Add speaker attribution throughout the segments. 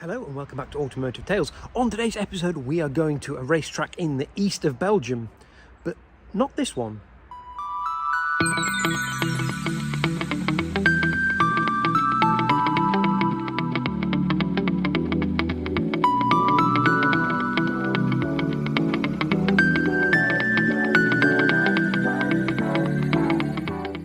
Speaker 1: Hello and welcome back to Automotive Tales. On today's episode we are going to a racetrack in the east of Belgium, but not this one.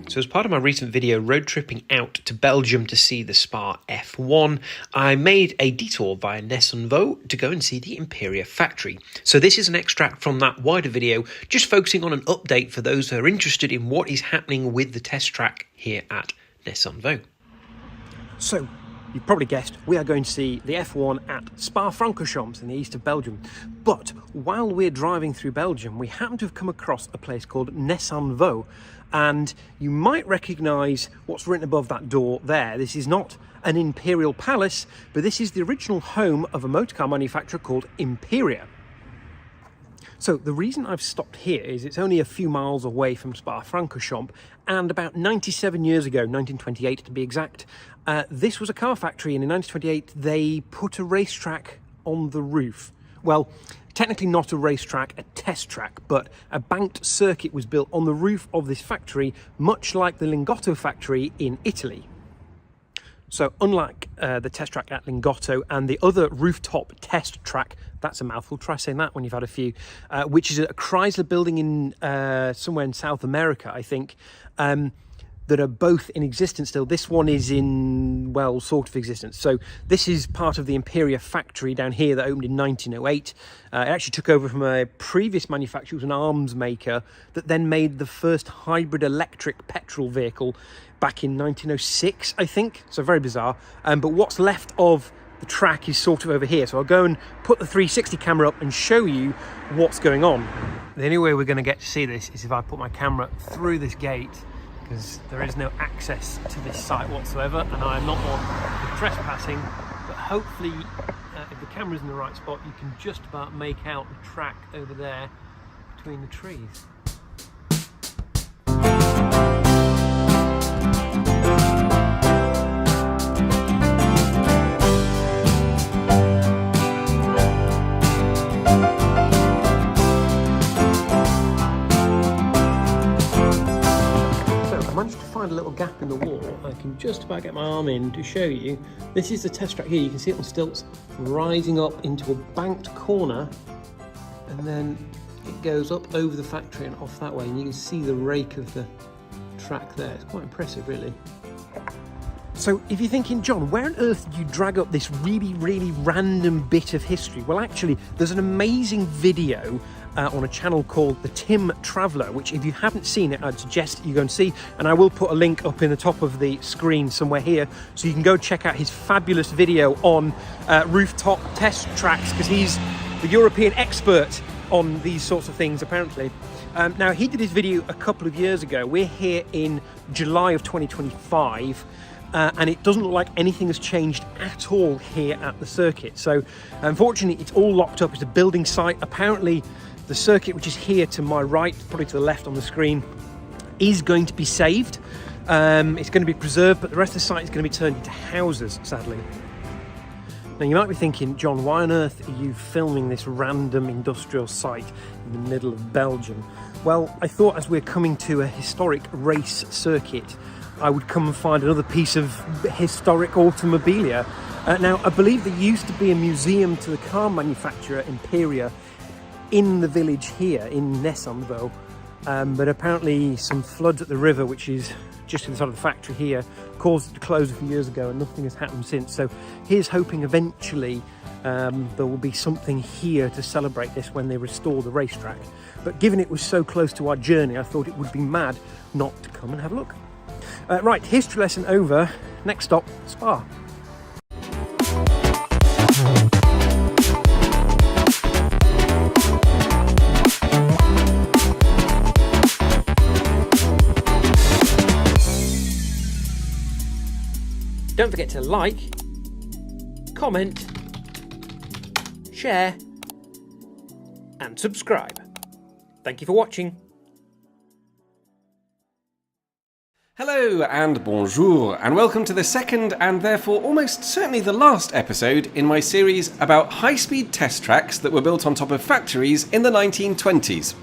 Speaker 1: So as part of my recent video road tripping out to Belgium to see the Spa F1, I made a detour via Nessonvaux to go and see the Imperia factory. So this is an extract from that wider video, just focusing on an update for those who are interested in what is happening with the test track here at Nessonvaux. So, you've probably guessed, we are going to see the F1 at Spa-Francorchamps in the east of Belgium. But while we're driving through Belgium, we happen to have come across a place called Nessonvaux. And you might recognise what's written above that door there. This is not an imperial palace, but this is the original home of a motorcar manufacturer called Imperia. So the reason I've stopped here is it's only a few miles away from Spa-Francorchamps, and about 97 years ago, 1928 to be exact, this was a car factory, and in 1928 they put a racetrack on the roof. Well, technically not a racetrack, a test track, but a banked circuit was built on the roof of this factory, much like the Lingotto factory in Italy. So unlike the test track at Lingotto and the other rooftop test track, that's a mouthful, try saying that when you've had a few, which is a Chrysler building in somewhere in South America, I think, that are both in existence still. This one is in, well, sort of existence. So this is part of the Imperia factory down here that opened in 1908. It actually took over from a previous manufacturer, it was an arms maker, that then made the first hybrid electric petrol vehicle back in 1906, I think. So very bizarre. But what's left of the track is sort of over here. So I'll go and put the 360 camera up and show you what's going on. The only way we're going to get to see this is if I put my camera through this gate, because there is no access to this site whatsoever, and I am not on trespassing, but hopefully if the camera's in the right spot you can just about make out the track over there between the trees. A little gap in the wall. I can just about get my arm in to show you. This is the test track here. You can see it on stilts rising up into a banked corner, and then it goes up over the factory and off that way, and you can see the rake of the track there. It's quite impressive, really. So if you're thinking, John, where on earth did you drag up this really random bit of history? Well, actually, there's an amazing video on a channel called The Tim Traveller, which if you haven't seen it, I'd suggest you go and see, and I will put a link up in the top of the screen somewhere here, so you can go check out his fabulous video on rooftop test tracks, because he's the European expert on these sorts of things, apparently. Now, he did his video a couple of years ago. We're here in July of 2025, and it doesn't look like anything has changed at all here at the circuit. So, unfortunately, it's all locked up. It's a building site. Apparently, the circuit, which is here to my right, probably to the left on the screen, is going to be saved. It's going to be preserved, but the rest of the site is going to be turned into houses, sadly. Now, you might be thinking, John, why on earth are you filming this random industrial site in the middle of Belgium? Well, I thought as we're coming to a historic race circuit, I would come and find another piece of historic automobilia. Now, I believe there used to be a museum to the car manufacturer Imperia in the village here in Nessonvaux, but apparently some floods at the river, which is just inside of the factory here, caused it to close a few years ago, and nothing has happened since. So here's hoping eventually there will be something here to celebrate this when they restore the racetrack. But given it was so close to our journey, I thought it would be mad not to come and have a look. Right, history lesson over. Next stop, Spa. Don't forget to like, comment, share, and subscribe. Thank you for watching.
Speaker 2: Hello and bonjour, and welcome to the second and therefore almost certainly the last episode in my series about high-speed test tracks that were built on top of factories in the 1920s.